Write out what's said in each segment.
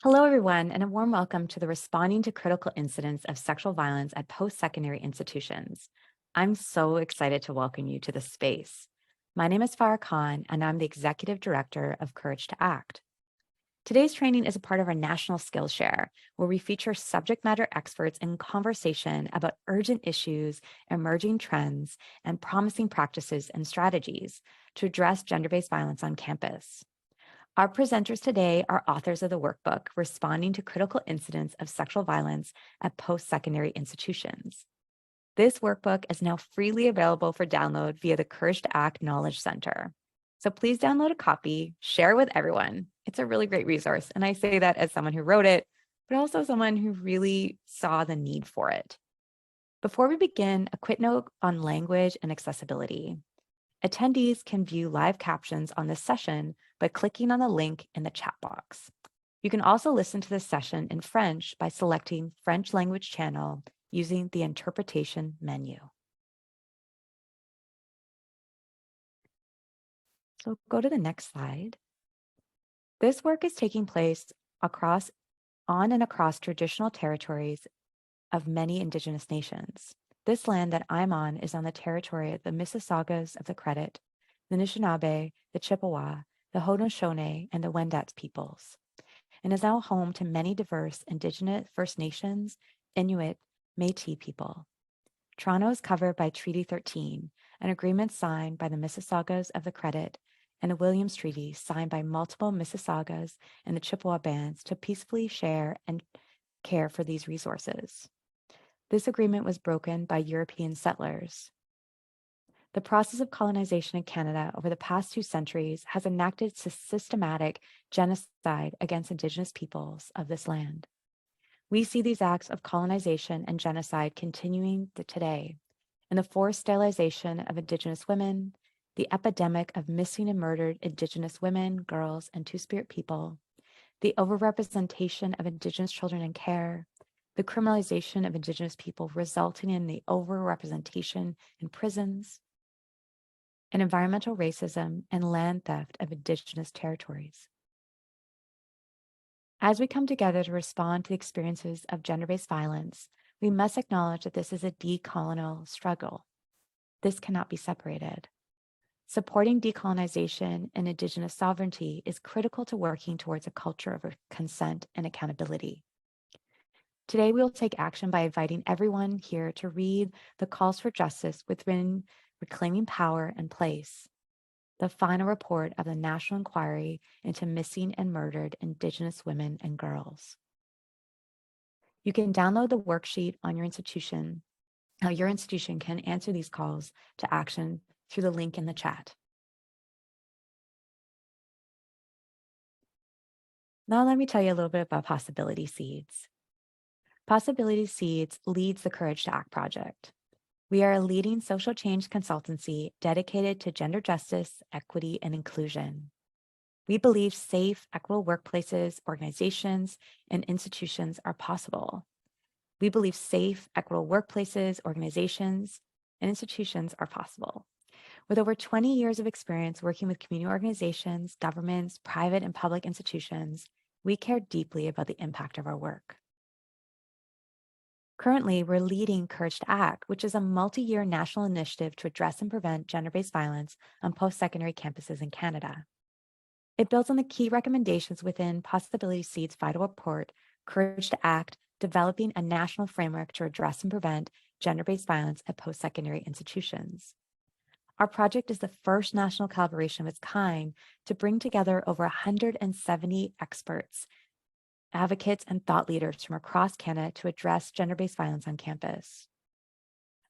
Hello, everyone, and a warm welcome to the Responding to Critical Incidents of Sexual Violence at Post-Secondary Institutions. I'm so excited to welcome you to this space. My name is Farrah Khan, and I'm the Executive Director of Courage to Act. Today's training is a part of our National Skills Share, where we feature subject matter experts in conversation about urgent issues, emerging trends, and promising practices and strategies to address gender-based violence on campus. Our presenters today are authors of the workbook, Responding to Critical Incidents of Sexual Violence at Post-Secondary Institutions. This workbook is now freely available for download via the Courage to Act Knowledge Center. So please download a copy, share it with everyone. It's a really great resource. And I say that as someone who wrote it, but also someone who really saw the need for it. Before we begin, a quick note on language and accessibility. Attendees can view live captions on this session by clicking on the link in the chat box. You can also listen to this session in French by selecting French language channel using the interpretation menu. So go to the next slide. This work is taking place on and across traditional territories of many Indigenous nations. This land that I'm on is on the territory of the Mississaugas of the Credit, the Anishinaabe, the Chippewa, the Haudenosaunee, and the Wendat peoples, and is now home to many diverse Indigenous First Nations, Inuit, Métis people. Toronto is covered by Treaty 13, an agreement signed by the Mississaugas of the Credit, and a Williams Treaty signed by multiple Mississaugas and the Chippewa bands to peacefully share and care for these resources. This agreement was broken by European settlers. The process of colonization in Canada over the past 2 centuries has enacted systematic genocide against Indigenous peoples of this land. We see these acts of colonization and genocide continuing today in the forced sterilization of Indigenous women, the epidemic of missing and murdered Indigenous women, girls, and Two-Spirit people, the overrepresentation of Indigenous children in care, the criminalization of Indigenous people resulting in the overrepresentation in prisons, and environmental racism and land theft of Indigenous territories. As we come together to respond to the experiences of gender-based violence, we must acknowledge that this is a decolonial struggle. This cannot be separated. Supporting decolonization and Indigenous sovereignty is critical to working towards a culture of consent and accountability. Today, we will take action by inviting everyone here to read the calls for justice within Reclaiming Power and Place, the final report of the National Inquiry into Missing and Murdered Indigenous Women and Girls. You can download the worksheet on your institution, how your institution can answer these calls to action through the link in the chat. Now let me tell you a little bit about Possibility Seeds. Possibility Seeds leads the Courage to Act project. We are a leading social change consultancy dedicated to gender justice, equity, and inclusion. We believe safe, equitable workplaces, organizations, and institutions are possible. We believe safe, equitable workplaces, organizations, and institutions are possible. With over 20 years of experience working with community organizations, governments, private and public institutions, we care deeply about the impact of our work. Currently, we're leading Courage to Act, which is a multi-year national initiative to address and prevent gender-based violence on post-secondary campuses in Canada. It builds on the key recommendations within Possibility Seed's vital report, Courage to Act, developing a national framework to address and prevent gender-based violence at post-secondary institutions. Our project is the first national collaboration of its kind to bring together over 170 experts, advocates, and thought leaders from across Canada to address gender-based violence on campus.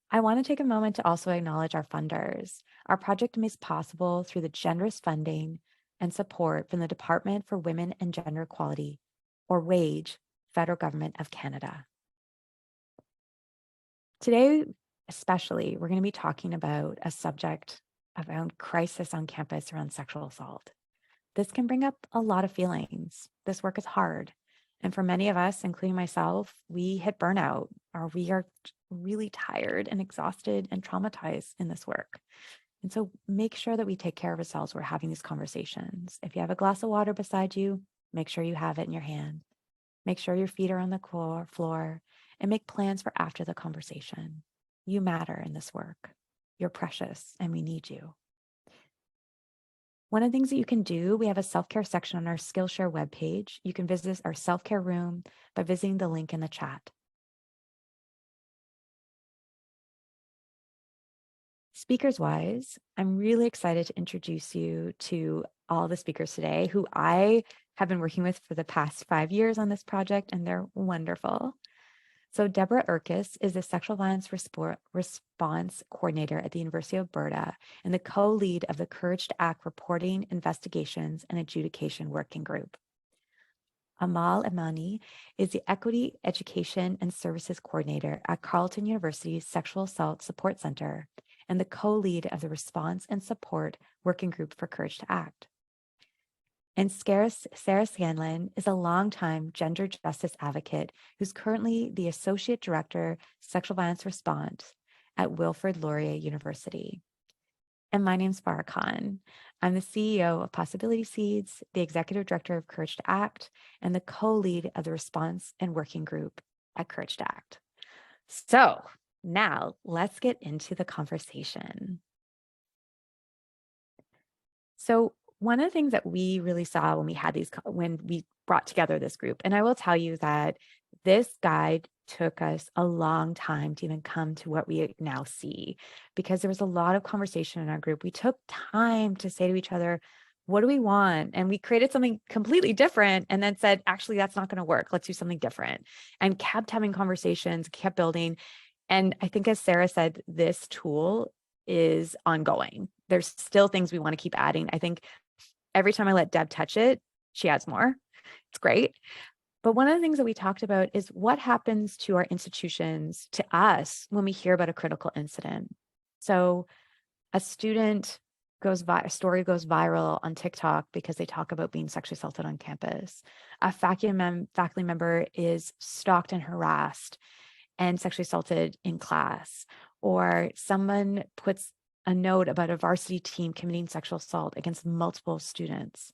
I want to take a moment to also acknowledge our funders. Our project is made possible through the generous funding and support from the Department for Women and Gender Equality, or WAGE, Federal Government of Canada. Today, especially, we're going to be talking about a subject around crisis on campus around sexual assault. This can bring up a lot of feelings. This work is hard. And for many of us, including myself, we hit burnout, or we are really tired and exhausted and traumatized in this work. And so make sure that we take care of ourselves when we're having these conversations. If you have a glass of water beside you, make sure you have it in your hand. Make sure your feet are on the floor and make plans for after the conversation. You matter in this work. You're precious and we need you. One of the things that you can do, we have a self-care section on our Skillshare webpage. You can visit our self-care room by visiting the link in the chat. Speakers-wise, I'm really excited to introduce you to all the speakers today who I have been working with for the past 5 years on this project, and they're wonderful. So Deb Eerkes is the Sexual Violence Response Coordinator at the University of Alberta and the co-lead of the Courage to Act Reporting, Investigations, and Adjudication Working Group. Amal is the Equity, Education, and Services Coordinator at Carleton University's Sexual Assault Support Center and the co-lead of the Response and Support Working Group for Courage to Act. And Sarah Scanlon is a longtime gender justice advocate who's currently the Associate Director, Sexual Violence Response at Wilfrid Laurier University. And my name's Farrah Khan. I'm the CEO of Possibility Seeds, the Executive Director of Courage to Act, and the co-lead of the Response and Working Group at Courage to Act. So now let's get into the conversation. So one of the things that we really saw when we brought together this group, and I will tell you that this guide took us a long time to even come to what we now see, because there was a lot of conversation in our group. We took time to say to each other, what do we want? And we created something completely different and then said, actually, that's not going to work. Let's do something different. And kept having conversations, kept building. And I think, as Sarah said, this tool is ongoing. There's still things we want to keep adding. I think every time I let Deb touch it, she adds more. It's great. But one of the things that we talked about is what happens to our institutions, to us, when we hear about a critical incident. So a story goes viral on TikTok because they talk about being sexually assaulted on campus. A faculty member is stalked and harassed and sexually assaulted in class, or someone puts a note about a varsity team committing sexual assault against multiple students.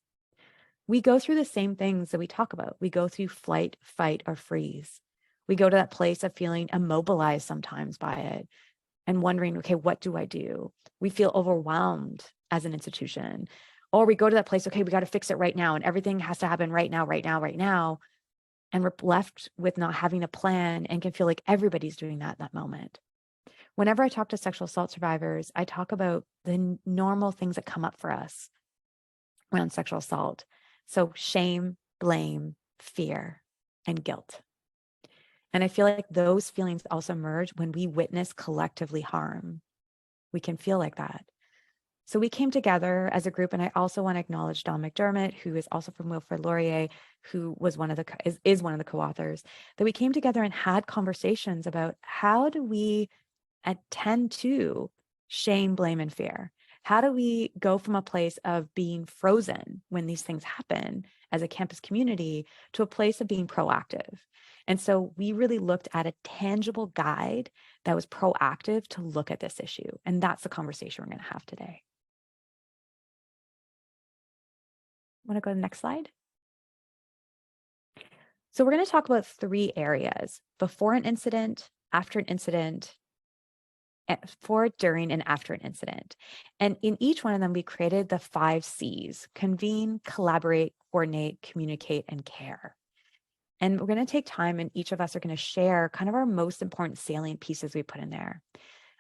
We go through the same things that we talk about. We go through flight, fight, or freeze. We go to that place of feeling immobilized sometimes by it and wondering, okay, what do I do? We feel overwhelmed as an institution. Or we go to that place, okay, we got to fix it right now, and everything has to happen right now, right now, right now. And we're left with not having a plan and can feel like everybody's doing that in that moment. Whenever I talk to sexual assault survivors, I talk about the normal things that come up for us around sexual assault. So shame, blame, fear, and guilt. And I feel like those feelings also emerge when we witness collectively harm. We can feel like that. So we came together as a group, and I also want to acknowledge Dawn McDermott, who is also from Wilfrid Laurier, who was one of the co-authors, that we came together and had conversations about how do we attend to shame, blame, and fear? How do we go from a place of being frozen when these things happen as a campus community to a place of being proactive? And so we really looked at a tangible guide that was proactive to look at this issue. And that's the conversation we're going to have today. Want to go to the next slide? So we're going to talk about 3 areas: before an incident, after an incident, for, during, and after an incident. And in each one of them, we created the 5 C's: convene, collaborate, coordinate, communicate, and care. And we're going to take time, and each of us are going to share kind of our most important salient pieces we put in there.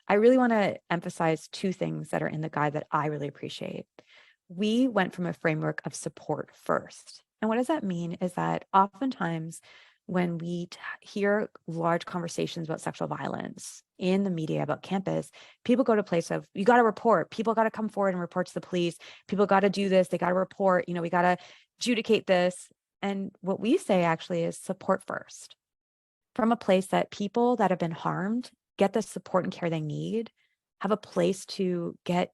I really want to emphasize 2 things that are in the guide that I really appreciate. We went from a framework of support first. And what does that mean is that oftentimes when we hear large conversations about sexual violence in the media about campus, people go to a place of, you got to report, people got to come forward and report to the police, people got to do this, they got to report, we got to adjudicate this. And what we say actually is support first, from a place that people that have been harmed get the support and care they need, have a place to get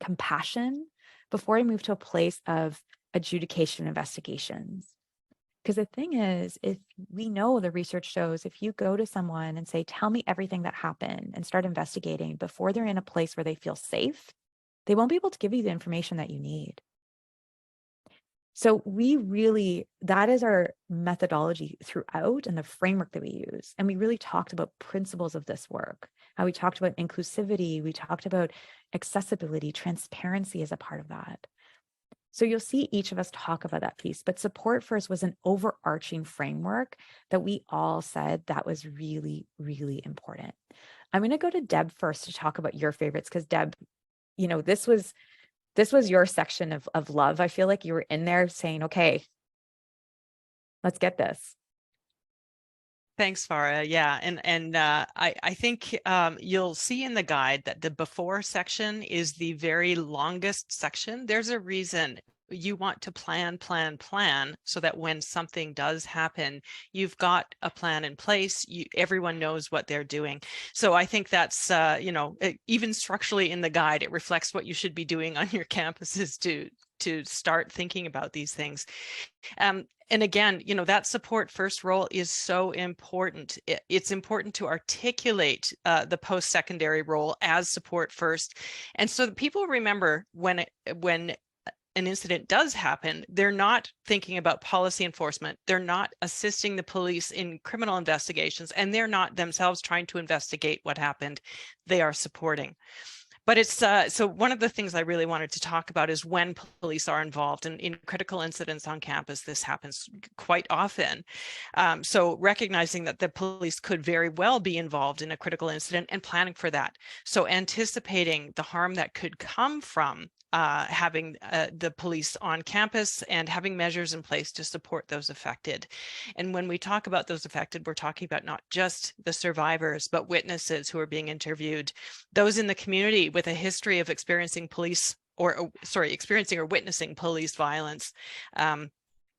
compassion before we move to a place of adjudication investigations. Because the thing is, if we know, the research shows, if you go to someone and say, tell me everything that happened, and start investigating before they're in a place where they feel safe, they won't be able to give you the information that you need. So that is our methodology throughout and the framework that we use. And we really talked about principles of this work, how we talked about inclusivity, we talked about accessibility, transparency as a part of that. So you'll see each of us talk about that piece, but support first was an overarching framework that we all said that was really, really important. I'm going to go to Deb first to talk about your favorites, because Deb, this was your section of love. I feel like you were in there saying, okay, let's get this. Thanks, Farrah. Yeah, and I think you'll see in the guide that the before section is the very longest section. There's a reason. You want to plan so that when something does happen, you've got a plan in place. Everyone knows what they're doing. So I think that's, even structurally in the guide, it reflects what you should be doing on your campuses to start thinking about these things. And again, that support first role is so important. It's important to articulate the post-secondary role as support first. And so that people remember when an incident does happen, they're not thinking about policy enforcement. They're not assisting the police in criminal investigations, and they're not themselves trying to investigate what happened. They are supporting. But it's so one of the things I really wanted to talk about is when police are involved in critical incidents on campus. This happens quite often. So recognizing that the police could very well be involved in a critical incident and planning for that. So anticipating the harm that could come from having the police on campus and having measures in place to support those affected. And when we talk about those affected, we're talking about not just the survivors, but witnesses who are being interviewed, those in the community with a history of experiencing experiencing or witnessing police violence,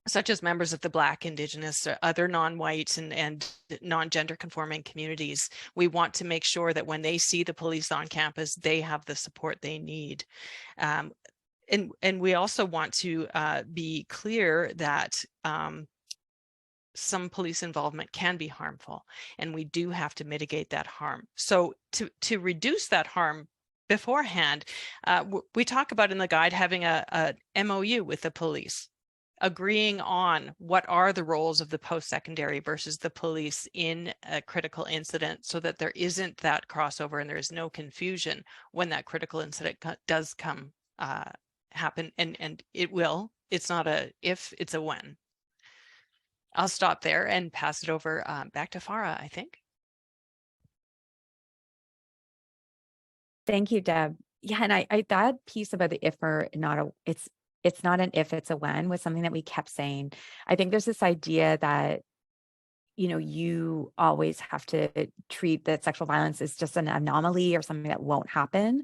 such as members of the Black, Indigenous, or other non-white and non-gender conforming communities. We want to make sure that when they see the police on campus, they have the support they need. And we also want to be clear that some police involvement can be harmful, and we do have to mitigate that harm. So to reduce that harm beforehand, we talk about in the guide having a MOU with the police, agreeing on what are the roles of the post-secondary versus the police in a critical incident, so that there isn't that crossover and there is no confusion when that critical incident does come happen, and it will. It's not a if, it's a when. I'll stop there and pass it over back to Farrah, I think. Thank you, Deb. Yeah, and I that piece about the if or not it's not an if, it's a when was something that we kept saying. I think there's this idea that you always have to treat that sexual violence as just an anomaly or something that won't happen,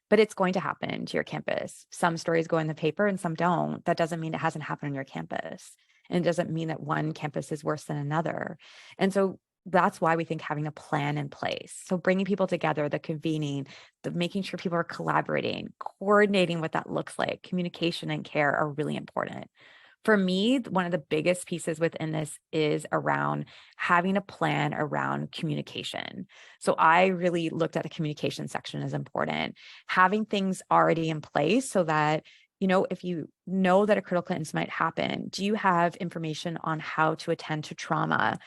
but it's going to happen to your campus. Some stories go in the paper and some don't. That doesn't mean it hasn't happened on your campus. And it doesn't mean that one campus is worse than another. And so that's why we think having a plan in place. So bringing people together, the convening, the making sure people are collaborating, coordinating what that looks like, communication and care are really important. For me, one of the biggest pieces within this is around having a plan around communication. So I really looked at the communication section as important. Having things already in place so that, if you know that a critical incident might happen, do you have information on how to attend to trauma?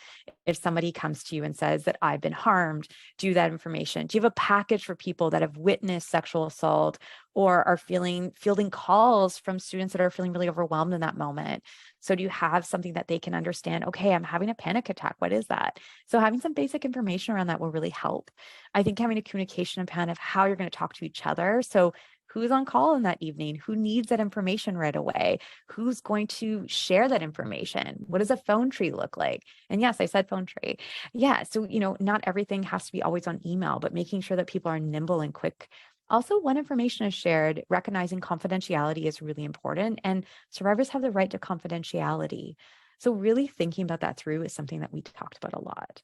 If somebody comes to you and says that I've been harmed, do you have that information? Do you have a package for people that have witnessed sexual assault or are fielding calls from students that are feeling really overwhelmed in that moment? So do you have something that they can understand? Okay, I'm having a panic attack. What is that? So having some basic information around that will really help. I think having a communication plan of how you're going to talk to each other. So who's on call in that evening? Who needs that information right away? Who's going to share that information? What does a phone tree look like? And yes, I said phone tree. Yeah. So, not everything has to be always on email, but making sure that people are nimble and quick. Also, when information is shared, recognizing confidentiality is really important, and survivors have the right to confidentiality. So really thinking about that through is something that we talked about a lot.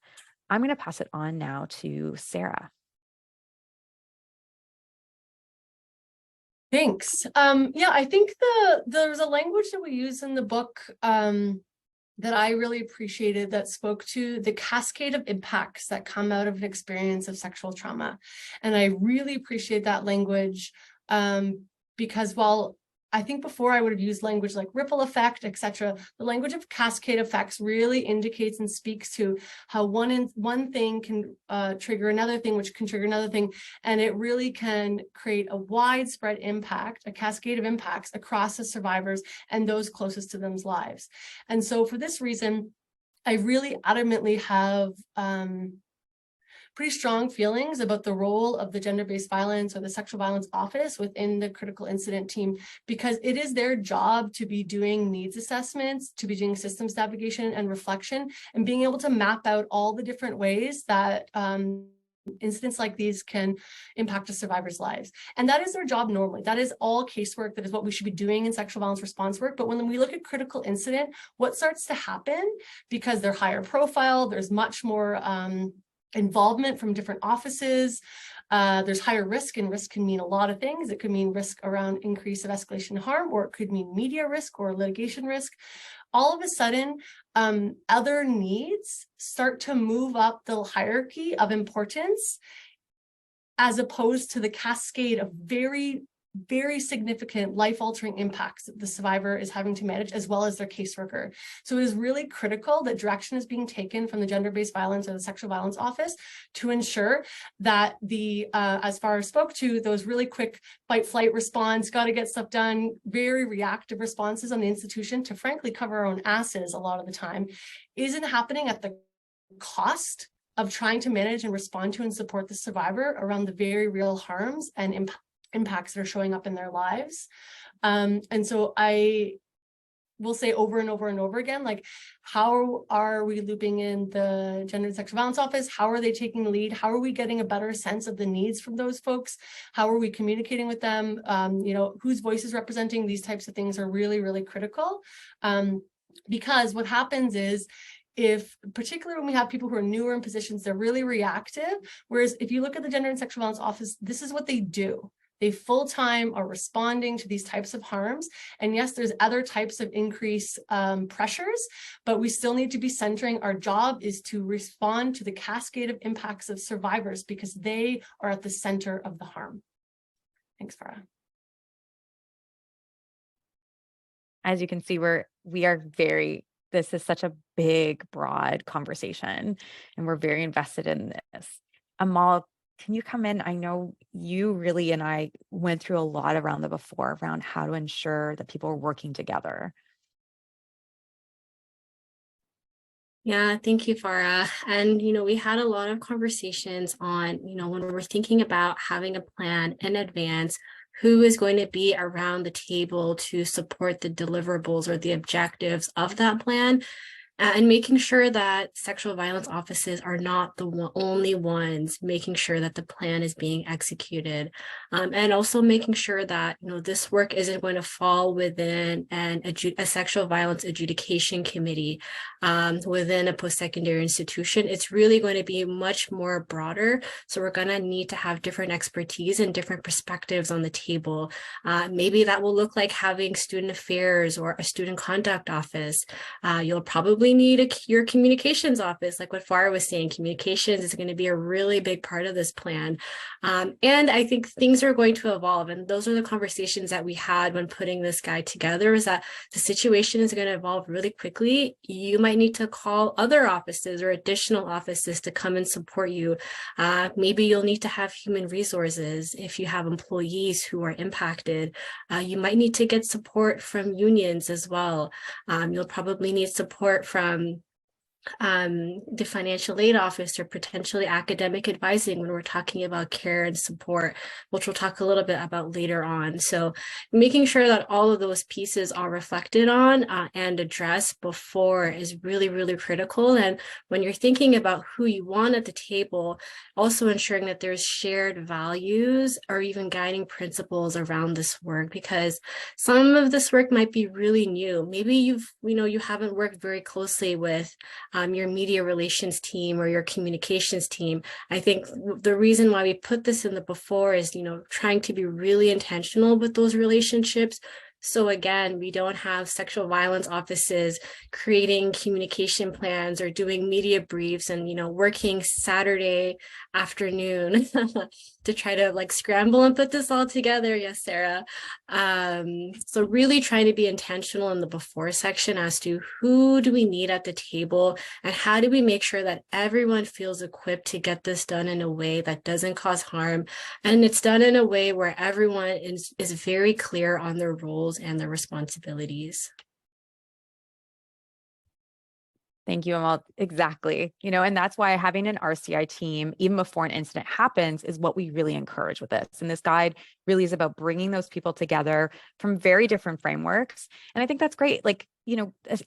I'm going to pass it on now to Sarah. Thanks. Yeah, I think there's a language that we use in the book that I really appreciated that spoke to the cascade of impacts that come out of an experience of sexual trauma. And I really appreciate that language because while I think before I would have used language like ripple effect, etc. The language of cascade effects really indicates and speaks to how one thing can trigger another thing, which can trigger another thing. And it really can create a widespread impact, a cascade of impacts across the survivors and those closest to them's lives. And so for this reason, I really adamantly have pretty strong feelings about the role of the gender-based violence or the sexual violence office within the critical incident team, because it is their job to be doing needs assessments, to be doing systems navigation and reflection, and being able to map out all the different ways that incidents like these can impact a survivor's lives. And that is their job normally. That is all casework. That is what we should be doing in sexual violence response work. But when we look at critical incident, what starts to happen, because they're higher profile, there's much more involvement from different offices, there's higher risk, and risk can mean a lot of things. It could mean risk around increase of escalation and harm, or it could mean media risk or litigation risk. All of a sudden, other needs start to move up the hierarchy of importance, as opposed to the cascade of very, very significant life-altering impacts that the survivor is having to manage, as well as their caseworker. So it is really critical that direction is being taken from the gender-based violence or the sexual violence office to ensure that the, as Farrah spoke to, those really quick fight-flight response, got to get stuff done, very reactive responses on the institution to frankly cover our own asses a lot of the time, isn't happening at the cost of trying to manage and respond to and support the survivor around the very real harms and impacts that are showing up in their lives. And so I will say over and over and over again, like, how are we looping in the gender and sexual violence office? How are they taking the lead? How are we getting a better sense of the needs from those folks? How are we communicating with them? You know, whose voice is representing? These types of things are really, really critical. Because what happens is, particularly when we have people who are newer in positions, they're really reactive. Whereas if you look at the gender and sexual violence office, this is what they do. They full-time are responding to these types of harms. And yes, there's other types of increased pressures, but we still need to be centering. Our job is to respond to the cascade of impacts of survivors, because they are at the center of the harm. Thanks, Farrah. As you can see, we are very, this is such a big, broad conversation, and we're very invested in this. Amal, can you come in? I know you really and I went through a lot around the before around how to ensure that people are working together. Yeah, thank you, Farrah. And, you know, we had a lot of conversations on, you know, when we're thinking about having a plan in advance, who is going to be around the table to support the deliverables or the objectives of that plan. And making sure that sexual violence offices are not the only ones making sure that the plan is being executed. And also making sure that, you know, this work isn't going to fall within a sexual violence adjudication committee within a post-secondary institution. It's really going to be much more broader. So we're going to need to have different expertise and different perspectives on the table. Maybe that will look like having student affairs or a student conduct office. You'll probably need your communications office, like what Farrah was saying. Communications is going to be a really big part of this plan. And I think things are going to evolve. And those are the conversations that we had when putting this guide together, is that the situation is going to evolve really quickly. You might need to call other offices or additional offices to come and support you. Maybe you'll need to have human resources if you have employees who are impacted. You might need to get support from unions as well. You'll probably need support from the financial aid office or potentially academic advising when we're talking about care and support, which we'll talk a little bit about later on. So making sure that all of those pieces are reflected on and addressed before is really, really critical. And when you're thinking about who you want at the table, also ensuring that there's shared values or even guiding principles around this work, because some of this work might be really new. Maybe you haven't worked very closely with your media relations team or your communications team. I think the reason why we put this in the before is, you know, trying to be really intentional with those relationships. So again, we don't have sexual violence offices creating communication plans or doing media briefs and, you know, working Saturday afternoon to try to like scramble and put this all together. Yes, Sarah. So really trying to be intentional in the before section as to who do we need at the table and how do we make sure that everyone feels equipped to get this done in a way that doesn't cause harm. And it's done in a way where everyone is very clear on their roles and their responsibilities. Thank you, Amal. Exactly. And that's why having an RCI team, even before an incident happens, is what we really encourage with this. And this guide really is about bringing those people together from very different frameworks. And I think that's great. Like,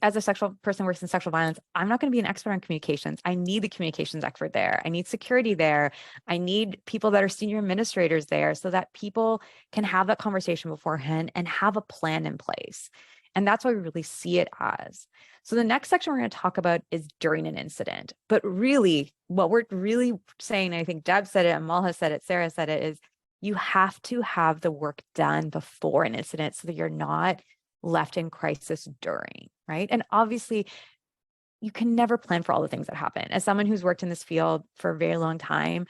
as a sexual person who works in sexual violence, I'm not going to be an expert on communications. I need the communications expert there. I need security there. I need people that are senior administrators there so that people can have that conversation beforehand and have a plan in place. And that's why we really see it as. So the next section we're going to talk about is during an incident. But really, what we're really saying, and I think Deb said it, Amal has said it, Sarah said it, is you have to have the work done before an incident so that you're not left in crisis during, right? And obviously, you can never plan for all the things that happen. As someone who's worked in this field for a very long time,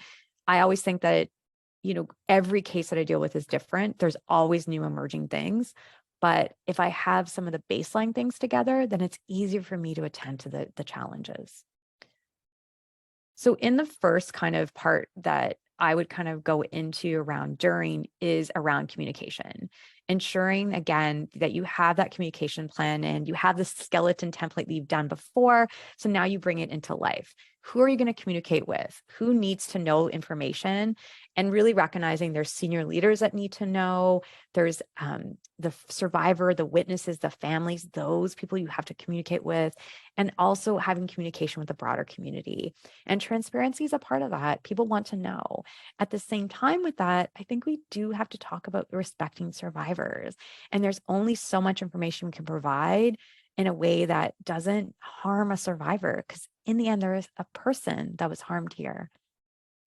I always think that, every case that I deal with is different. There's always new emerging things. But if I have some of the baseline things together, then it's easier for me to attend to the challenges. So in the first kind of part that I would kind of go into around during is around communication, ensuring again that you have that communication plan and you have the skeleton template that you've done before. So now you bring it into life. Who are you going to communicate with? Who needs to know information? And really recognizing there's senior leaders that need to know. There's the survivor, the witnesses, the families, those people you have to communicate with, and also having communication with the broader community. And transparency is a part of that. People want to know. At the same time with that, I think we do have to talk about respecting survivors. And there's only so much information we can provide in a way that doesn't harm a survivor, because in the end, there is a person that was harmed here.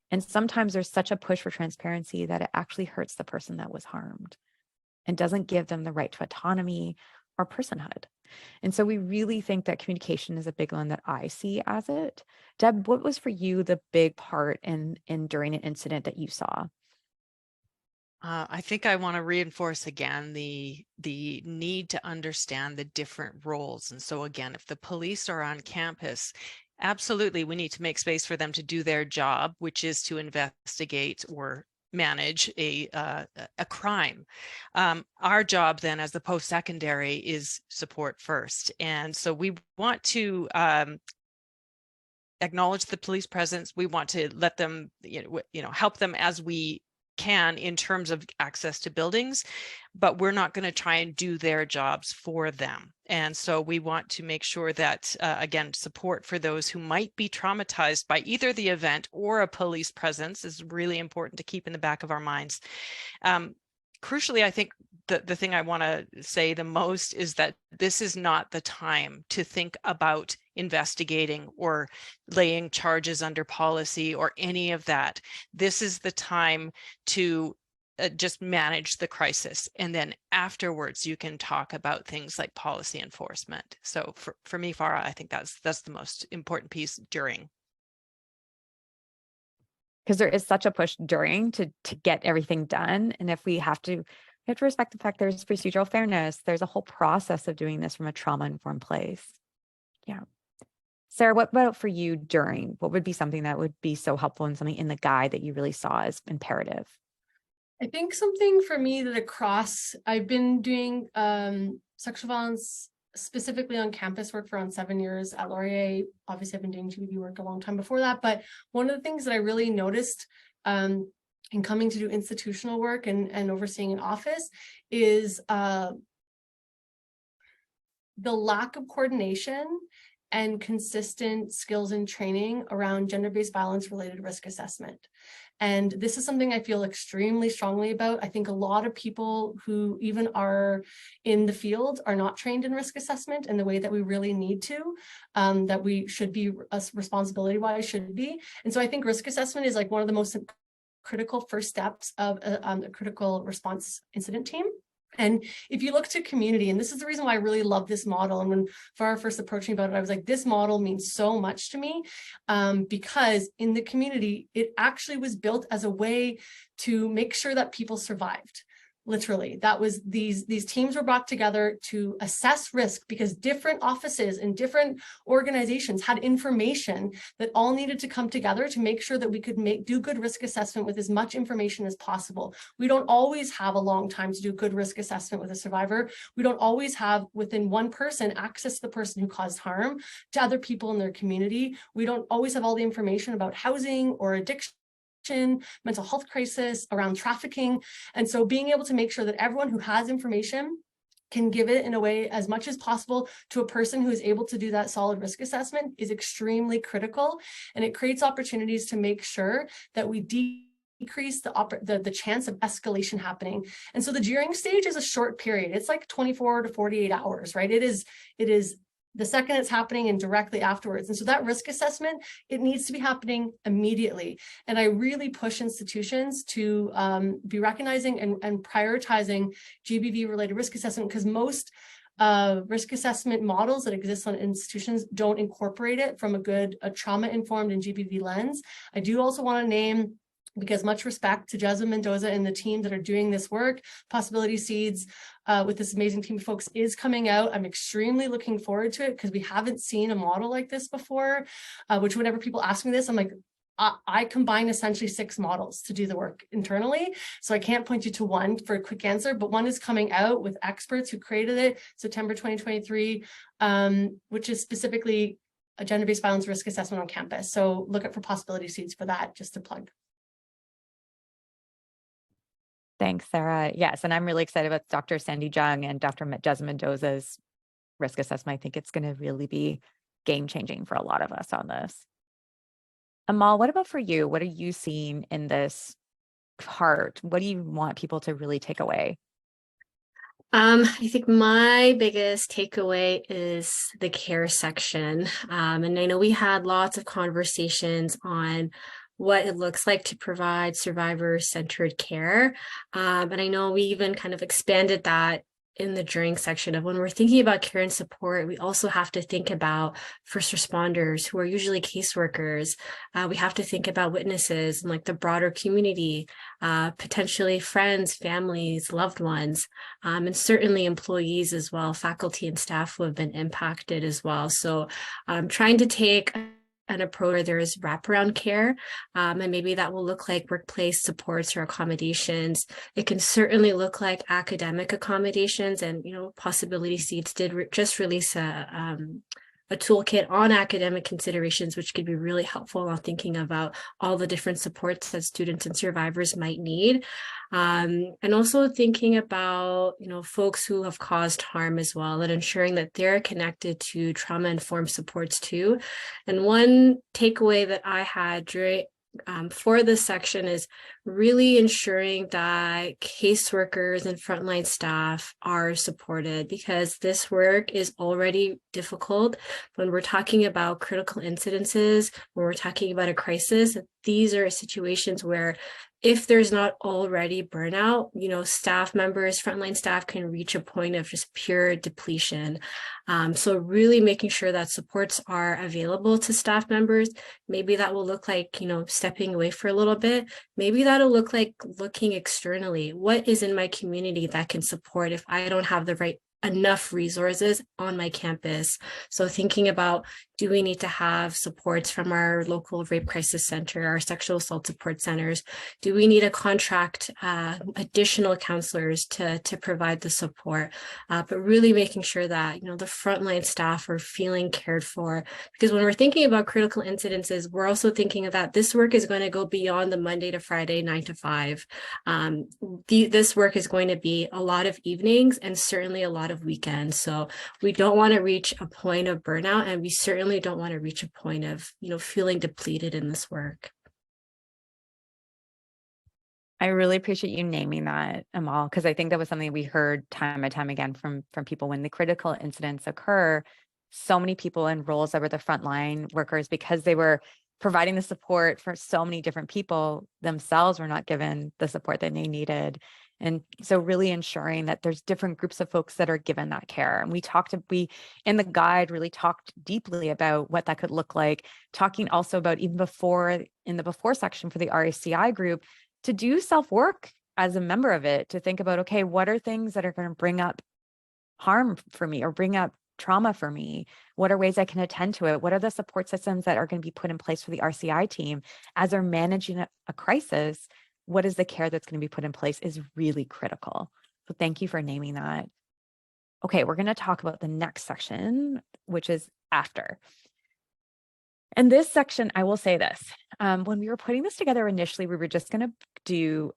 And sometimes there's such a push for transparency that it actually hurts the person that was harmed and doesn't give them the right to autonomy or personhood. And so we really think that communication is a big one that I see as it. Deb, what was for you the big part in during an incident that you saw? I think I want to reinforce again the need to understand the different roles. And so again, if the police are on campus, absolutely, we need to make space for them to do their job, which is to investigate or manage a crime. Our job then as the post-secondary is support first. And so we want to acknowledge the police presence. We want to let them, help them as we can in terms of access to buildings, but we're not going to try and do their jobs for them. And so we want to make sure that, again, support for those who might be traumatized by either the event or a police presence is really important to keep in the back of our minds. Crucially, I think the thing I want to say the most is that this is not the time to think about investigating or laying charges under policy or any of that. This is the time to just manage the crisis. And then afterwards, you can talk about things like policy enforcement. So for me, Farrah, I think that's the most important piece during. Because there is such a push during to get everything done. And if we have to respect the fact there's procedural fairness, there's a whole process of doing this from a trauma-informed place. Yeah. Sarah, what about for you during? What would be something that would be so helpful and something in the guide that you really saw as imperative? I think something for me that I've been doing sexual violence specifically on campus work for around 7 years at Laurier. Obviously, I've been doing GBV work a long time before that, but one of the things that I really noticed in coming to do institutional work and overseeing an office is the lack of coordination and consistent skills and training around gender-based violence related risk assessment. And this is something I feel extremely strongly about. I think a lot of people who even are in the field are not trained in risk assessment in the way that we really need to, that we should be, responsibility-wise should be. And so I think risk assessment is like one of the most critical first steps of a critical response incident team. And if you look to community, and this is the reason why I really love this model. And when Farrah first approached me about it, I was like, this model means so much to me, because in the community, it actually was built as a way to make sure that people survived. Literally, that was these teams were brought together to assess risk, because different offices and different organizations had information that all needed to come together to make sure that we could do good risk assessment with as much information as possible. We don't always have a long time to do good risk assessment with a survivor. We don't always have within one person access to the person who caused harm to other people in their community. We don't always have all the information about housing or addiction, mental health crisis, around trafficking. And so being able to make sure that everyone who has information can give it in a way as much as possible to a person who is able to do that solid risk assessment is extremely critical. And it creates opportunities to make sure that we decrease the chance of escalation happening. And so the during stage is a short period. It's like 24 to 48 hours, right? It is the second it's happening and directly afterwards. And so that risk assessment, it needs to be happening immediately. And I really push institutions to be recognizing and prioritizing GBV related risk assessment, because most risk assessment models that exist on institutions don't incorporate it from a trauma-informed and GBV lens. I do also want to name, because much respect to Jasmine Mendoza and the team that are doing this work, Possibility Seeds with this amazing team of folks is coming out. I'm extremely looking forward to it, because we haven't seen a model like this before, which whenever people ask me this, I'm like, I combine essentially 6 models to do the work internally. So I can't point you to one for a quick answer, but one is coming out with experts who created it, September 2023, which is specifically a gender-based violence risk assessment on campus. So look out for Possibility Seeds for that, just to plug. Thanks, Sarah. Yes, and I'm really excited about Dr. Sandy Jung and Dr. Jasmine Mendoza's risk assessment. I think it's going to really be game-changing for a lot of us on this. Amal, what about for you? What are you seeing in this part? What do you want people to really take away? I think my biggest takeaway is the care section. And I know we had lots of conversations on what it looks like to provide survivor-centered care. And I know we even kind of expanded that in the during section of when we're thinking about care and support, we also have to think about first responders who are usually caseworkers. We have to think about witnesses and like the broader community, potentially friends, families, loved ones, and certainly employees as well, faculty and staff who have been impacted as well. So trying to take an approach where there is wraparound care, and maybe that will look like workplace supports or accommodations. It can certainly look like academic accommodations, and Possibility Seeds did just release a toolkit on academic considerations, which could be really helpful on thinking about all the different supports that students and survivors might need. And also thinking about, folks who have caused harm as well, and ensuring that they're connected to trauma-informed supports too. And one takeaway that I had during for this section is really ensuring that caseworkers and frontline staff are supported, because this work is already difficult. When we're talking about critical incidences, when we're talking about a crisis, these are situations where if there's not already burnout, staff members, frontline staff can reach a point of just pure depletion. So really making sure that supports are available to staff members. Maybe that will look like, stepping away for a little bit. Maybe that'll look like looking externally. What is in my community that can support if I don't have the right enough resources on my campus? So thinking about, do we need to have supports from our local rape crisis center, our sexual assault support centers? Do we need to contract additional counselors to provide the support? But really making sure that, the frontline staff are feeling cared for, because when we're thinking about critical incidences, we're also thinking that this work is going to go beyond the Monday to Friday, 9 to 5. This work is going to be a lot of evenings and certainly a lot of weekends. So we don't want to reach a point of burnout, and we certainly don't want to reach a point of, feeling depleted in this work. I really appreciate you naming that, Amal, because I think that was something we heard time and time again from people. When the critical incidents occur, so many people in roles that were the frontline workers, because they were providing the support for so many different people, themselves were not given the support that they needed. And so really ensuring that there's different groups of folks that are given that care. And we in the guide really talked deeply about what that could look like, talking also about even before, in the before section for the RACI group, to do self-work as a member of it, to think about, okay, what are things that are going to bring up harm for me or bring up trauma for me? What are ways I can attend to it? What are the support systems that are going to be put in place for the RCI team as they're managing a crisis? What is the care that's going to be put in place is really critical. So thank you for naming that. Okay, we're going to talk about the next section, which is after. And this section, I will say this, when we were putting this together initially, we were just going to do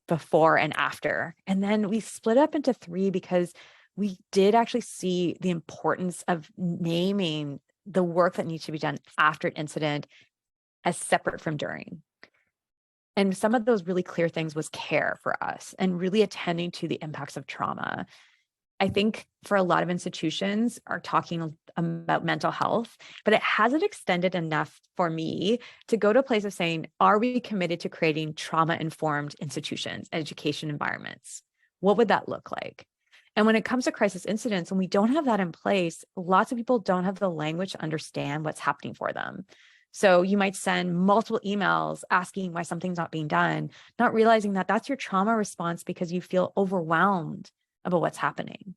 before and after. And then we split up into 3 because we did actually see the importance of naming the work that needs to be done after an incident as separate from during. And some of those really clear things was care for us and really attending to the impacts of trauma. I think for a lot of institutions are talking about mental health, but it hasn't extended enough for me to go to a place of saying, are we committed to creating trauma-informed institutions, education environments? What would that look like? And when it comes to crisis incidents, when we don't have that in place, lots of people don't have the language to understand what's happening for them. So you might send multiple emails asking why something's not being done, not realizing that that's your trauma response because you feel overwhelmed about what's happening.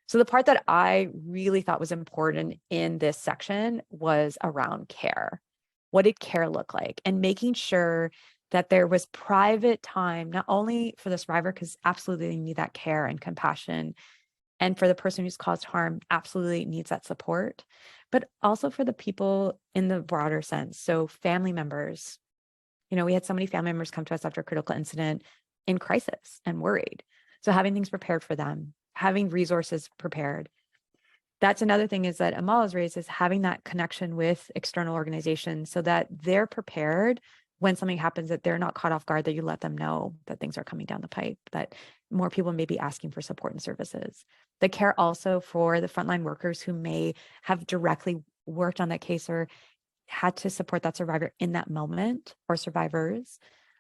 So the part that I really thought was important in this section was around care. What did care look like? And making sure that there was private time, not only for the survivor, because absolutely they need that care and compassion, and for the person who's caused harm, absolutely needs that support, but also for the people in the broader sense. So family members, we had so many family members come to us after a critical incident in crisis and worried. So having things prepared for them, having resources prepared. That's another thing is that Amal has raised, is having that connection with external organizations so that they're prepared when something happens, that they're not caught off guard, that you let them know that things are coming down the pipe, that more people may be asking for support and services. The care also for the frontline workers who may have directly worked on that case or had to support that survivor in that moment, or survivors.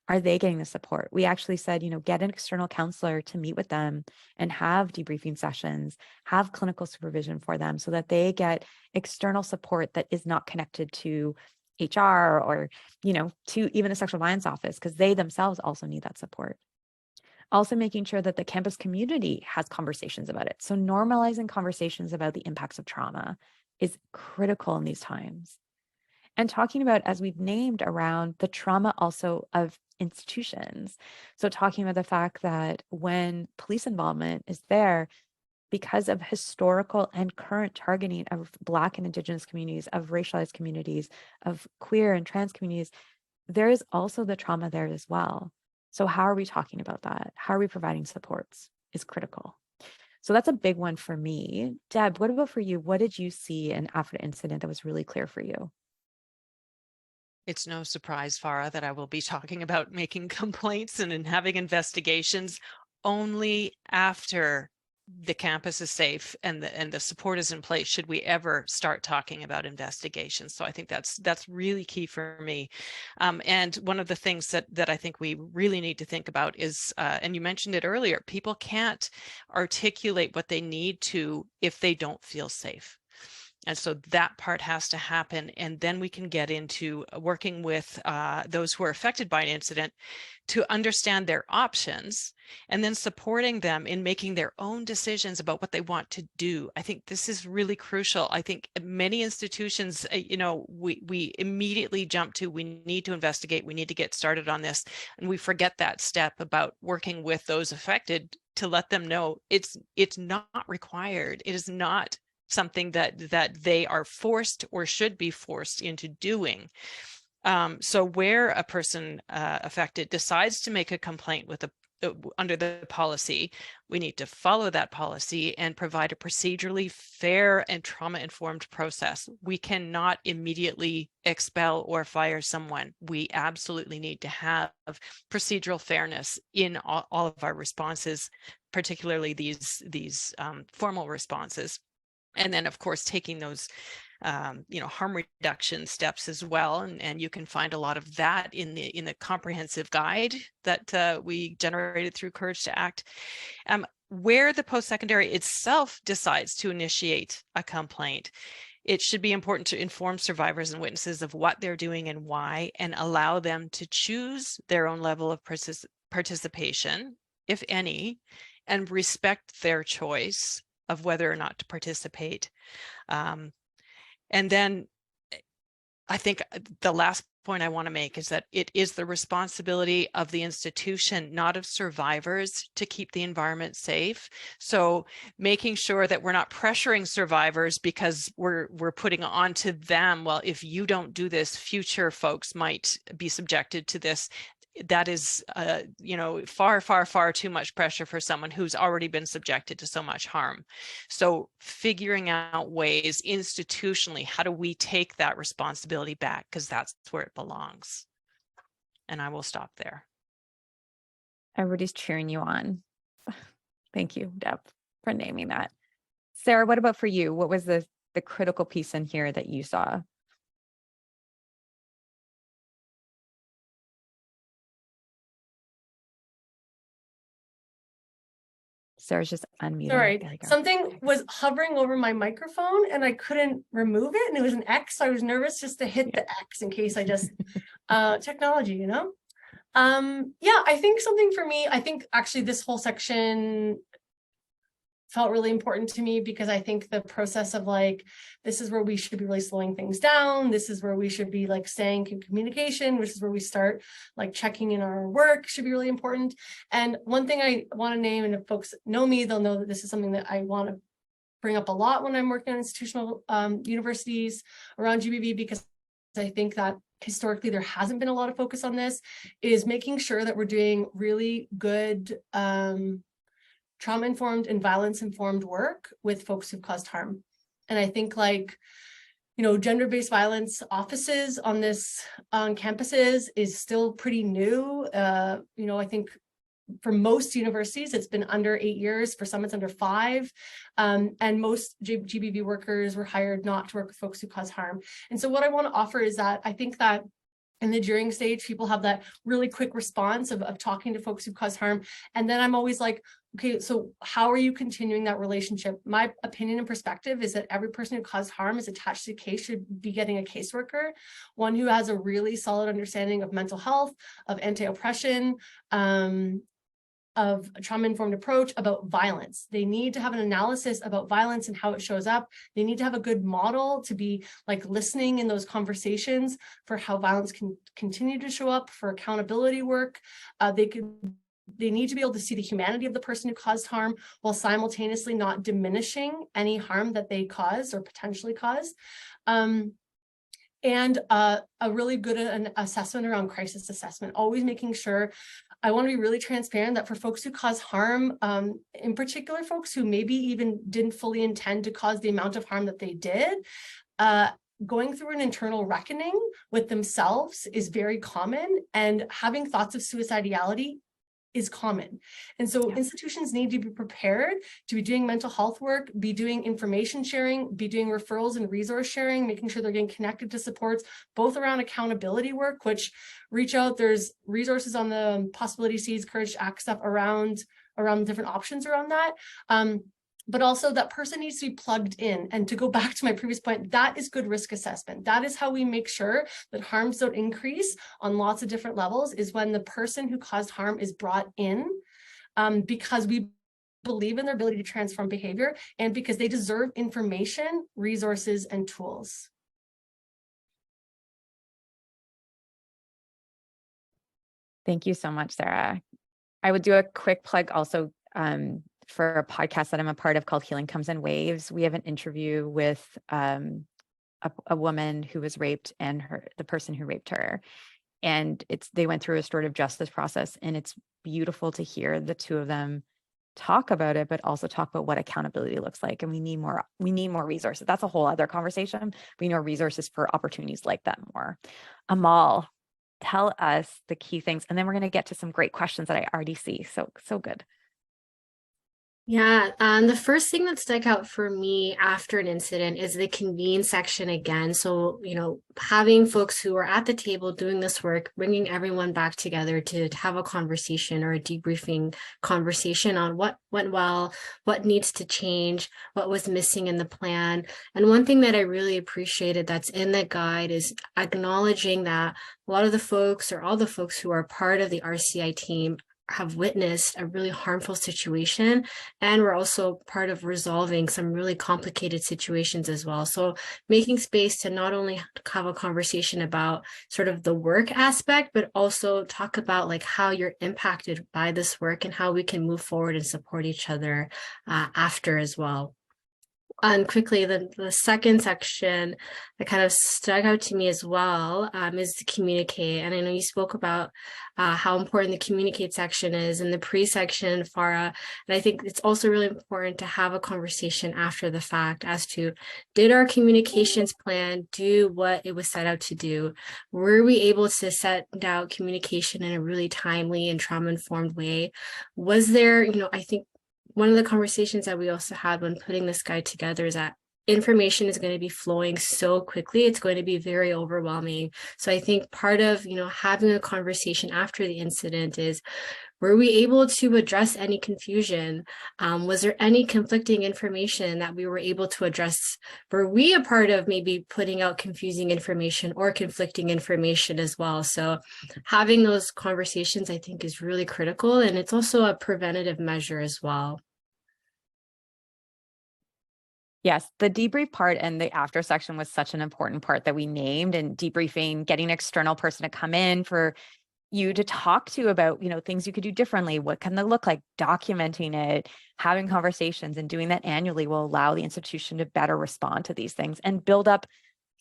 Are they getting the support? We actually said, get an external counselor to meet with them and have debriefing sessions, have clinical supervision for them so that they get external support that is not connected to HR or, to even the sexual violence office, because they themselves also need that support. Also making sure that the campus community has conversations about it. So normalizing conversations about the impacts of trauma is critical in these times. And talking about, as we've named, around the trauma also of institutions. So talking about the fact that when police involvement is there, because of historical and current targeting of Black and Indigenous communities, of racialized communities, of queer and trans communities, there is also the trauma there as well. So how are we talking about that? How are we providing supports is critical. So that's a big one for me. Deb, what about for you? What did you see in after the incident that was really clear for you? It's no surprise, Farrah, that I will be talking about making complaints and having investigations only after the campus is safe and the support is in place should we ever start talking about investigations. So I think that's really key for me. And one of the things that I think we really need to think about is, and you mentioned it earlier, people can't articulate what they need to if they don't feel safe. And so that part has to happen. And then we can get into working with those who are affected by an incident to understand their options and then supporting them in making their own decisions about what they want to do. I think this is really crucial. I think many institutions, we immediately jump to, we need to investigate, we need to get started on this. And we forget that step about working with those affected to let them know it's not required. It is not something that they are forced or should be forced into doing. So where a person affected decides to make a complaint with under the policy, we need to follow that policy and provide a procedurally fair and trauma-informed process. We cannot immediately expel or fire someone. We absolutely need to have procedural fairness in all of our responses, particularly these formal responses. And then, of course, taking those harm reduction steps as well. And you can find a lot of that in the comprehensive guide that we generated through Courage to Act. Where the post-secondary itself decides to initiate a complaint, it should be important to inform survivors and witnesses of what they're doing and why, and allow them to choose their own level of participation, if any, and respect their choice of whether or not to participate. And then I think the last point I want to make is that it is the responsibility of the institution, not of survivors, to keep the environment safe. So making sure that we're not pressuring survivors because we're putting onto them, well, if you don't do this, future folks might be subjected to this. That is, far too much pressure for someone who's already been subjected to so much harm. So figuring out ways institutionally, how do we take that responsibility back? Because that's where it belongs. And I will stop there. Everybody's cheering you on. Thank you, Deb, for naming that. Sarah, what about for you? What was the critical piece in here that you saw? Sarah's just unmuted. Sorry, something was hovering over my microphone and I couldn't remove it, and it was an X. So I was nervous just to hit the X in case I just technology, Yeah, I think something for me, I think actually this whole section felt really important to me, because I think the process of this is where we should be really slowing things down. This is where we should be staying in communication, which is where we start checking in our work should be really important. And one thing I want to name, and if folks know me, they'll know that this is something that I want to bring up a lot when I'm working on institutional universities around GBV, because I think that historically there hasn't been a lot of focus on this, is making sure that we're doing really good trauma-informed and violence-informed work with folks who've caused harm. And I think gender-based violence offices on campuses is still pretty new. I think for most universities, it's been under 8 years. For some, it's under 5. And most GBV workers were hired not to work with folks who cause harm. And so what I want to offer is that I think that in the during stage, people have that really quick response of talking to folks who cause harm. And then I'm always like, okay, so how are you continuing that relationship? My opinion and perspective is that every person who caused harm is attached to a case should be getting a caseworker, one who has a really solid understanding of mental health, of anti-oppression, of a trauma-informed approach, about violence. They need to have an analysis about violence and how it shows up. They need to have a good model to be listening in those conversations for how violence can continue to show up, for accountability work. They need to be able to see the humanity of the person who caused harm while simultaneously not diminishing any harm that they caused or potentially caused. And a really good assessment around crisis assessment, always making sure. I want to be really transparent that for folks who cause harm, in particular folks who maybe even didn't fully intend to cause the amount of harm that they did, going through an internal reckoning with themselves is very common, and having thoughts of suicidality is common. And so institutions need to be prepared to be doing mental health work, be doing information sharing, be doing referrals and resource sharing, making sure they're getting connected to supports, both around accountability work, which reach out, there's resources on the Possibility Seeds, Courage to Act stuff around different options around that. But also that person needs to be plugged in. And to go back to my previous point, that is good risk assessment. That is how we make sure that harms don't increase on lots of different levels, is when the person who caused harm is brought in, because we believe in their ability to transform behavior and because they deserve information, resources, and tools. Thank you so much, Sarah. I would do a quick plug also for a podcast that I'm a part of called Healing Comes in Waves. We have an interview with a woman who was raped and the person who raped her. And they went through a restorative justice process, and it's beautiful to hear the two of them talk about it, but also talk about what accountability looks like. And we need more resources. That's a whole other conversation. We need more resources for opportunities like that more. Amal, tell us the key things, and then we're going to get to some great questions that I already see. So good. Yeah, the first thing that stuck out for me after an incident is the convene section again. So, having folks who are at the table doing this work, bringing everyone back together to have a conversation or a debriefing conversation on what went well, what needs to change, what was missing in the plan. And one thing that I really appreciated that's in the guide is acknowledging that a lot of the folks or all the folks who are part of the RCI team have witnessed a really harmful situation, and we're also part of resolving some really complicated situations as well. So making space to not only have a conversation about sort of the work aspect, but also talk about like how you're impacted by this work and how we can move forward and support each other after as well. And quickly, the second section that kind of stuck out to me as well is the communicate. And I know you spoke about how important the communicate section is in the pre-section, Farrah. And I think it's also really important to have a conversation after the fact as to, did our communications plan do what it was set out to do? Were we able to set out communication in a really timely and trauma-informed way? Was there, I think, one of the conversations that we also had when putting this guide together is that information is going to be flowing so quickly, it's going to be very overwhelming. So I think part of, having a conversation after the incident is, were we able to address any confusion? Was there any conflicting information that we were able to address? Were we a part of maybe putting out confusing information or conflicting information as well? So having those conversations, I think, is really critical. And it's also a preventative measure as well. Yes, the debrief part and the after section was such an important part that we named, and debriefing, getting an external person to come in for you to talk to about, things you could do differently. What can they look like? Documenting it, having conversations, and doing that annually will allow the institution to better respond to these things and build up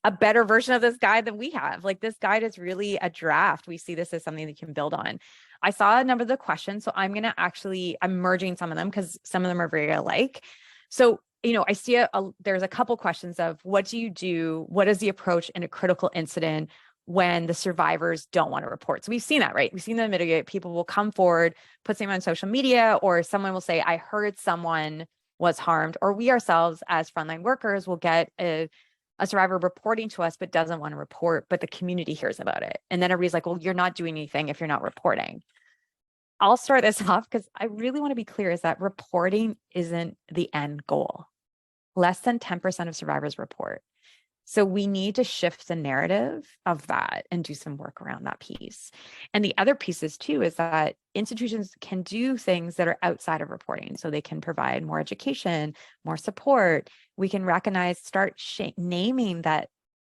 a better version of this guide than we have. Like, this guide is really a draft. We see this as something that you can build on. I saw a number of the questions, so I'm merging some of them because some of them are very alike. So, I see there's a couple questions of, what do you do? What is the approach in a critical incident when the survivors don't want to report? So we've seen that, right? We've seen them mitigate. People will come forward, put something on social media, or someone will say, I heard someone was harmed, or we ourselves as frontline workers will get a survivor reporting to us, but doesn't want to report, but the community hears about it. And then everybody's like, well, you're not doing anything if you're not reporting. I'll start this off because I really want to be clear, is that reporting isn't the end goal. Less than 10% of survivors report. So we need to shift the narrative of that and do some work around that piece. And the other pieces too is that institutions can do things that are outside of reporting. So they can provide more education, more support. We can recognize, start naming that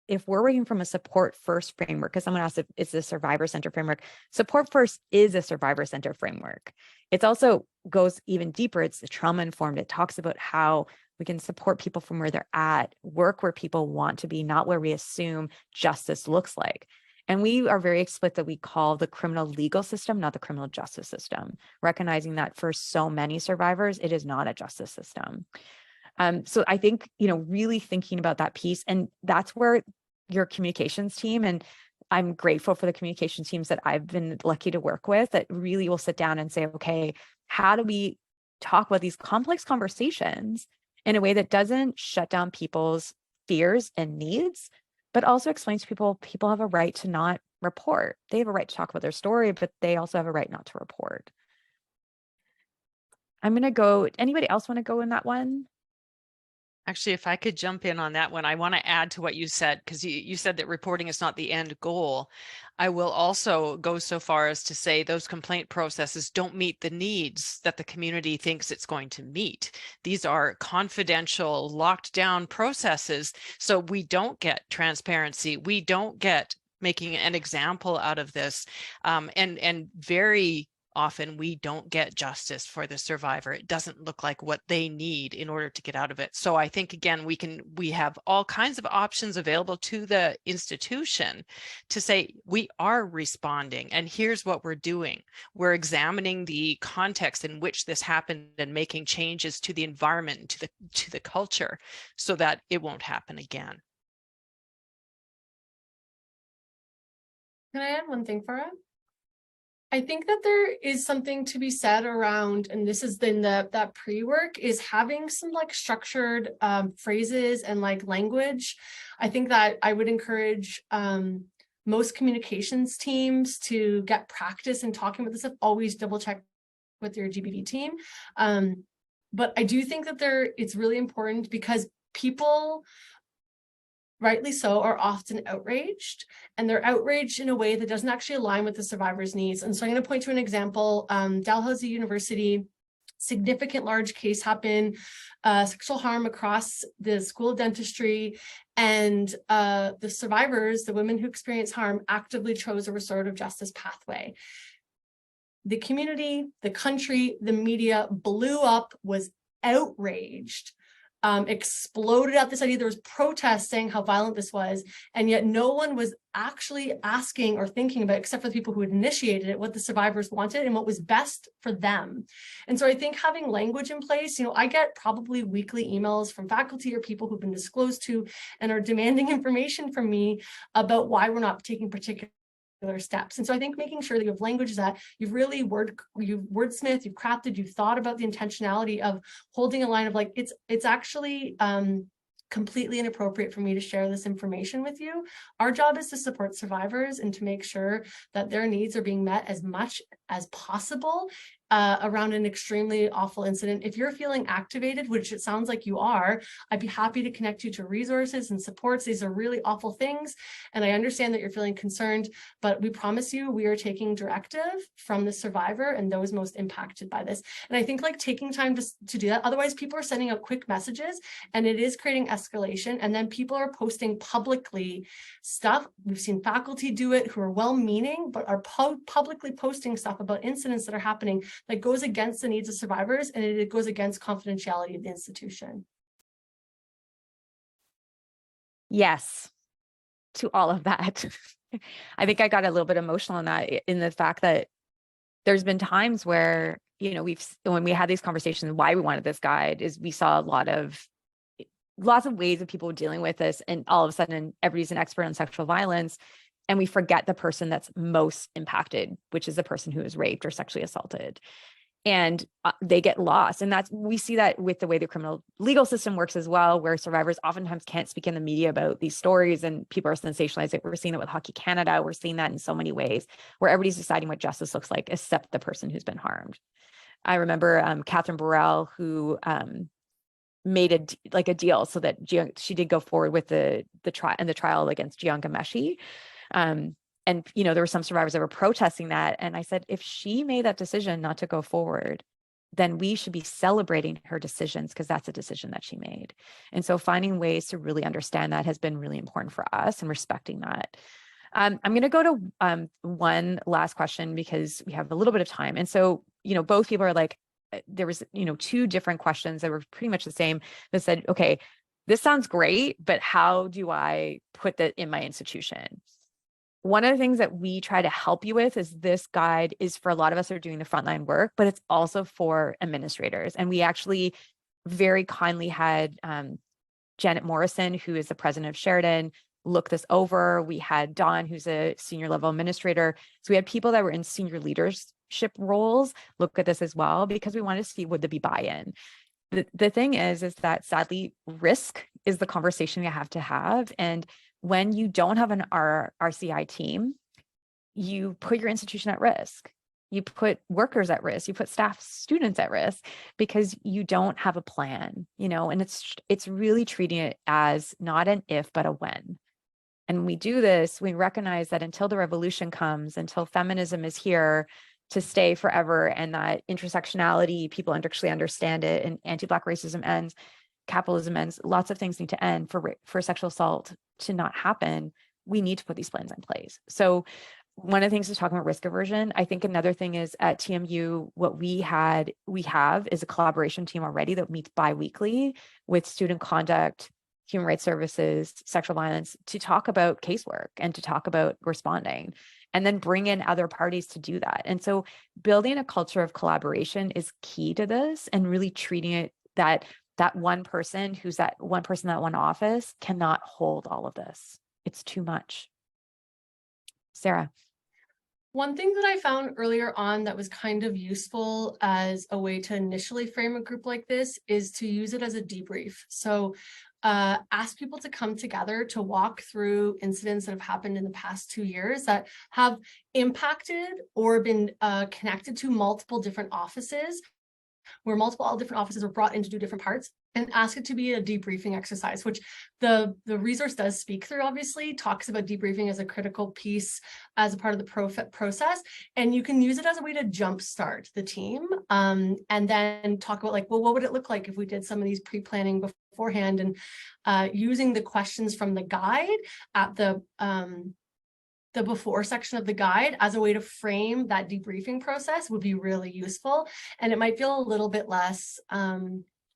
if we're working from a support first framework, because someone asked if it's a survivor center framework, support first is a survivor center framework. It's also goes even deeper. It's trauma informed. It talks about how we can support people from where they're at, work where people want to be, not where we assume justice looks like. And we are very explicit that we call the criminal legal system, not the criminal justice system, recognizing that for so many survivors, it is not a justice system. So I think, really thinking about that piece, and that's where your communications team, and I'm grateful for the communications teams that I've been lucky to work with, that really will sit down and say, okay, how do we talk about these complex conversations in a way that doesn't shut down people's fears and needs, but also explains to people have a right to not report. They have a right to talk about their story, but they also have a right not to report. I'm going to go, anybody else want to go in that one? Actually, if I could jump in on that one, I want to add to what you said, because you said that reporting is not the end goal. I will also go so far as to say those complaint processes don't meet the needs that the community thinks it's going to meet. These are confidential, locked down processes. So we don't get transparency. We don't get making an example out of this. And very often we don't get justice for the survivor. It doesn't look like what they need in order to get out of it. So I think, again, we have all kinds of options available to the institution to say, we are responding and here's what we're doing. We're examining the context in which this happened and making changes to the environment and to the culture so that it won't happen again. Can I add one thing, Farrah? I think that there is something to be said around, and this is then that pre-work, is having some like structured phrases and like language. I think that I would encourage most communications teams to get practice in talking about this stuff. Always double check with your GBV team. But I do think that it's really important, because people, rightly so, are often outraged, and they're outraged in a way that doesn't actually align with the survivor's needs. And so I'm going to point to an example. Dalhousie University, significant large case happened, sexual harm across the School of Dentistry, and the survivors, the women who experienced harm, actively chose a restorative justice pathway. The community, the country, the media blew up, was outraged, exploded at this idea. There was protests saying how violent this was, and yet no one was actually asking or thinking about, except for the people who had initiated it, what the survivors wanted and what was best for them. And so I think having language in place, I get probably weekly emails from faculty or people who've been disclosed to and are demanding information from me about why we're not taking particular steps. And so I think making sure that you have language that you've really you've wordsmithed, you've crafted, you've thought about the intentionality of holding a line of like, it's actually completely inappropriate for me to share this information with you. Our job is to support survivors and to make sure that their needs are being met as much as possible around an extremely awful incident. If you're feeling activated, which it sounds like you are, I'd be happy to connect you to resources and supports. These are really awful things, and I understand that you're feeling concerned, but we promise you we are taking directive from the survivor and those most impacted by this. And I think like taking time to do that, otherwise people are sending out quick messages and it is creating escalation, and then people are posting publicly stuff. We've seen faculty do it who are well-meaning but are publicly posting stuff about incidents that are happening that goes against the needs of survivors, and it goes against confidentiality of the institution. Yes, to all of that. I think I got a little bit emotional in that, in the fact that there's been times where, when we had these conversations, why we wanted this guide is we saw lots of ways of people dealing with this, and all of a sudden everybody's an expert on sexual violence, and we forget the person that's most impacted, which is the person who is raped or sexually assaulted. And they get lost. And we see that with the way the criminal legal system works as well, where survivors oftentimes can't speak in the media about these stories and people are sensationalizing it. We're seeing it with Hockey Canada. We're seeing that in so many ways where everybody's deciding what justice looks like, except the person who's been harmed. I remember Catherine Burrell, who made a deal so that she did go forward with the trial against Jianka Meshi. And, there were some survivors that were protesting that. And I said, if she made that decision not to go forward, then we should be celebrating her decisions, because that's a decision that she made. And so finding ways to really understand that has been really important for us, and respecting that. I'm going to go to one last question because we have a little bit of time. And so, both people are like, there was, two different questions that were pretty much the same that said, okay, this sounds great, but how do I put that in my institution? One of the things that we try to help you with is this guide is for a lot of us who are doing the frontline work, but it's also for administrators. And we actually very kindly had Janet Morrison, who is the president of Sheridan, look this over. We had Dawn, who's a senior level administrator. So we had people that were in senior leadership roles look at this as well, because we wanted to see, would there be buy-in? The thing is that sadly, risk is the conversation you have to have. And when you don't have an RCI team, you put your institution at risk. You put workers at risk. You put staff, students at risk, because you don't have a plan, and it's really treating it as not an if, but a when. And when we do this, we recognize that until the revolution comes, until feminism is here to stay forever, and that intersectionality, people actually understand it, and anti-Black racism ends, capitalism ends, lots of things need to end for sexual assault to not happen. We need to put these plans in place. So one of the things is talking about risk aversion. I think another thing is at TMU, what we have is a collaboration team already that meets bi-weekly with student conduct, human rights services, sexual violence, to talk about casework and to talk about responding, and then bring in other parties to do that. And so building a culture of collaboration is key to this, and really treating it that one person who's that one person, that one office cannot hold all of this. It's too much. Sarah. One thing that I found earlier on that was kind of useful as a way to initially frame a group like this is to use it as a debrief. So ask people to come together to walk through incidents that have happened in the past 2 years that have impacted or been connected to multiple different offices, where all different offices were brought in to do different parts, and ask it to be a debriefing exercise, which the resource does speak through, obviously, talks about debriefing as a critical piece as a part of the process. And you can use it as a way to jumpstart the team, and then talk about like, well, what would it look like if we did some of these pre-planning beforehand, and using the questions from the guide at the before section of the guide as a way to frame that debriefing process would be really useful. And it might feel a little bit less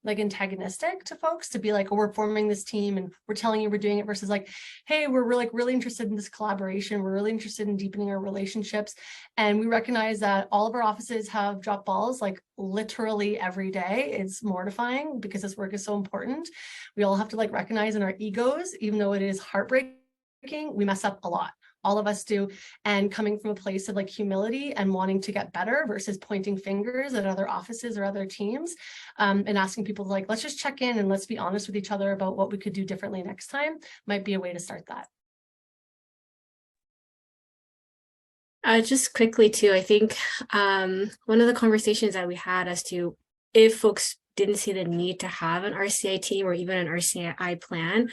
like antagonistic to folks to be like, oh, we're forming this team and we're telling you we're doing it, versus like, hey, we're really interested in this collaboration. We're really interested in deepening our relationships. And we recognize that all of our offices have dropped balls like literally every day. It's mortifying because this work is so important. We all have to like recognize in our egos, even though it is heartbreaking, we mess up a lot. All of us do. And coming from a place of like humility and wanting to get better versus pointing fingers at other offices or other teams, and asking people to like, let's just check in and let's be honest with each other about what we could do differently next time, might be a way to start that. Just quickly too, I think one of the conversations that we had as to if folks didn't see the need to have an RCI team or even an RCI plan,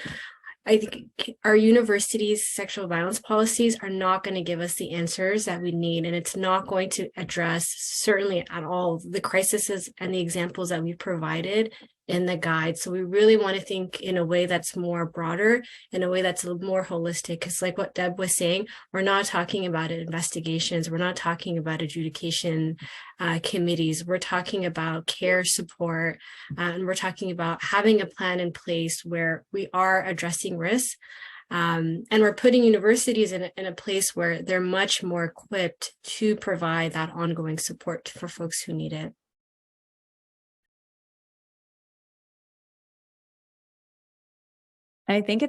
I think our university's sexual violence policies are not going to give us the answers that we need, and it's not going to address certainly at all the crises and the examples that we provided in the guide. So we really want to think in a way that's more broader, in a way that's a little more holistic, because like what Deb was saying, we're not talking about investigations, we're not talking about adjudication committees, we're talking about care support, and we're talking about having a plan in place where we are addressing risks. And we're putting universities in a place where they're much more equipped to provide that ongoing support for folks who need it. I think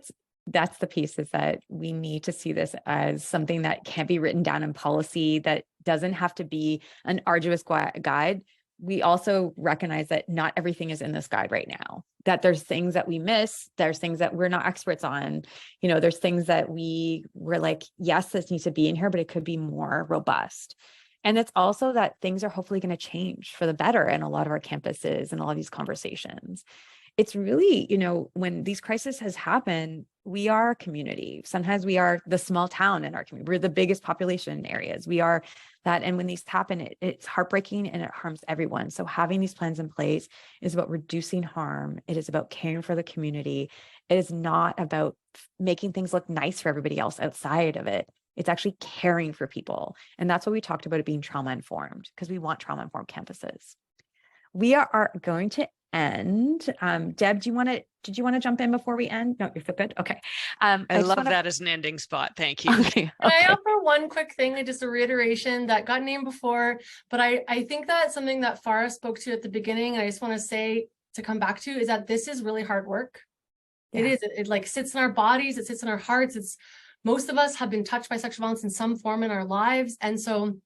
that's the piece, is that we need to see this as something that can't be written down in policy, that doesn't have to be an arduous guide. We also recognize that not everything is in this guide right now, that there's things that we miss, there's things that we're not experts on, there's things that we're like, yes, this needs to be in here, but it could be more robust. And it's also that things are hopefully going to change for the better in a lot of our campuses and all of these conversations. It's really, when these crises has happened, we are a community. Sometimes we are the small town in our community. We're the biggest population areas. We are that. And when these happen, it's heartbreaking and it harms everyone. So having these plans in place is about reducing harm. It is about caring for the community. It is not about making things look nice for everybody else outside of it. It's actually caring for people. And that's what we talked about, it being trauma-informed, because we want trauma-informed campuses. We are going to end. Deb, did you want to jump in before we end? No, you're good. Okay. I love that as an ending spot. Thank you. Okay. Can I offer one quick thing, just a reiteration that got named before, but I think that something that Farrah spoke to at the beginning, and I just want to say to come back to, is that this is really hard work. Yeah. It is. It like sits in our bodies. It sits in our hearts. Most of us have been touched by sexual violence in some form in our lives. And so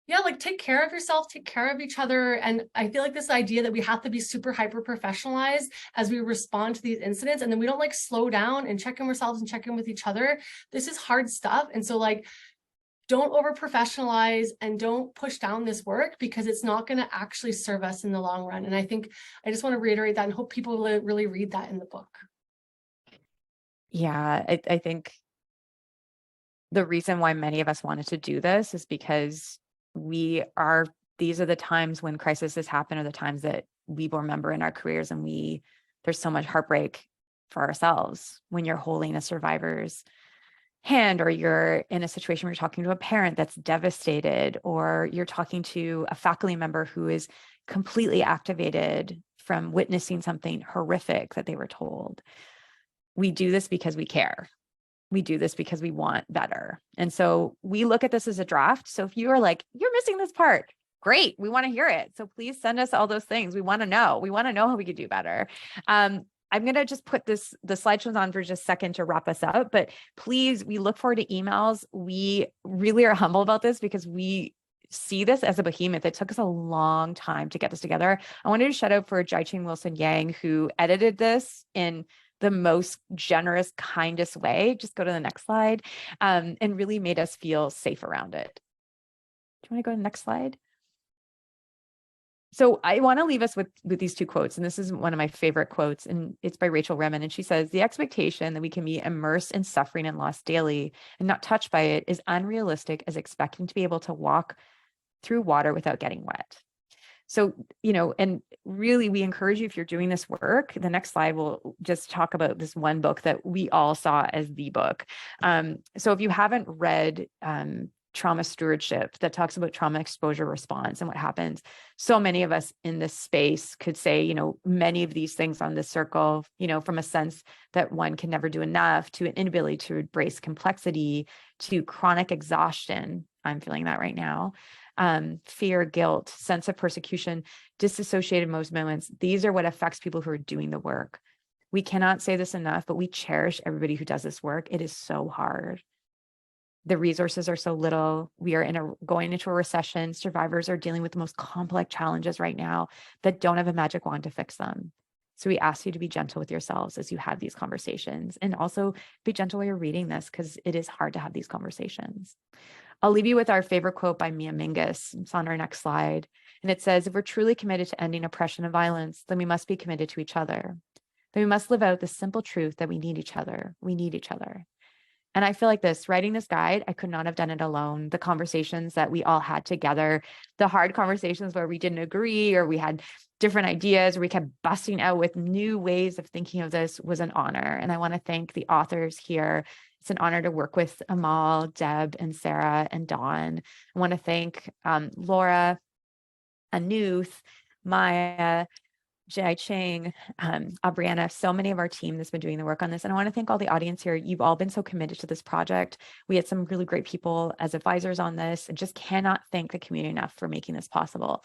yeah, like take care of yourself, take care of each other. And I feel like this idea that we have to be super hyper professionalized as we respond to these incidents, and then we don't like slow down and check in ourselves and check in with each other. This is hard stuff. And so like, don't over professionalize and don't push down this work, because it's not going to actually serve us in the long run. And I think I just want to reiterate that and hope people will really read that in the book. Yeah, I think the reason why many of us wanted to do this is because these are the times when crises happen, or the times that we remember in our careers, and there's so much heartbreak for ourselves when you're holding a survivor's hand, or you're in a situation where you're talking to a parent that's devastated, or you're talking to a faculty member who is completely activated from witnessing something horrific that they were told. We do this because we care. We do this because we want better. And so we look at this as a draft. So if you are like, you're missing this part, great, we want to hear it. So please send us all those things. We want to know. We want to know how we could do better. I I'm going to just put the slideshows on for just a second to wrap us up, but please, we look forward to emails. We really are humble about this because we see this as a behemoth. It took us a long time to get this together. I wanted to shout out for Jai-Ching Wilson-Yang, who edited this in the most generous, kindest way. Just go to the next slide, and really made us feel safe around it. Do you want to go to the next slide? So I want to leave us with these two quotes, and this is one of my favorite quotes, and it's by Rachel Remen, and she says, "The expectation that we can be immersed in suffering and loss daily and not touched by it is unrealistic as expecting to be able to walk through water without getting wet." So, and really we encourage you, if you're doing this work, the next slide will just talk about this one book that we all saw as the book. So if you haven't read Trauma Stewardship, that talks about trauma exposure response and what happens, so many of us in this space could say, many of these things on this circle, from a sense that one can never do enough, to an inability to embrace complexity, to chronic exhaustion. I'm feeling that right now. Fear, guilt, sense of persecution, disassociated moments. These are what affects people who are doing the work. We cannot say this enough, but we cherish everybody who does this work. It is so hard. The resources are so little. We are going into a recession. Survivors are dealing with the most complex challenges right now that don't have a magic wand to fix them. So we ask you to be gentle with yourselves as you have these conversations, and also be gentle while you're reading this, because it is hard to have these conversations. I'll leave you with our favorite quote by Mia Mingus. It's on our next slide. And it says, "If we're truly committed to ending oppression and violence, then we must be committed to each other. Then we must live out the simple truth that we need each other. We need each other." And I feel like writing this guide, I could not have done it alone. The conversations that we all had together, the hard conversations where we didn't agree or we had different ideas, or we kept busting out with new ways of thinking of this, was an honor. And I want to thank the authors here. It's an honor to work with Amal, Deb, and Sarah, and Dawn. I want to thank Laura, Anuth, Maya, Jai-Ching, Brianna, so many of our team that's been doing the work on this. And I want to thank all the audience here. You've all been so committed to this project. We had some really great people as advisors on this, and just cannot thank the community enough for making this possible.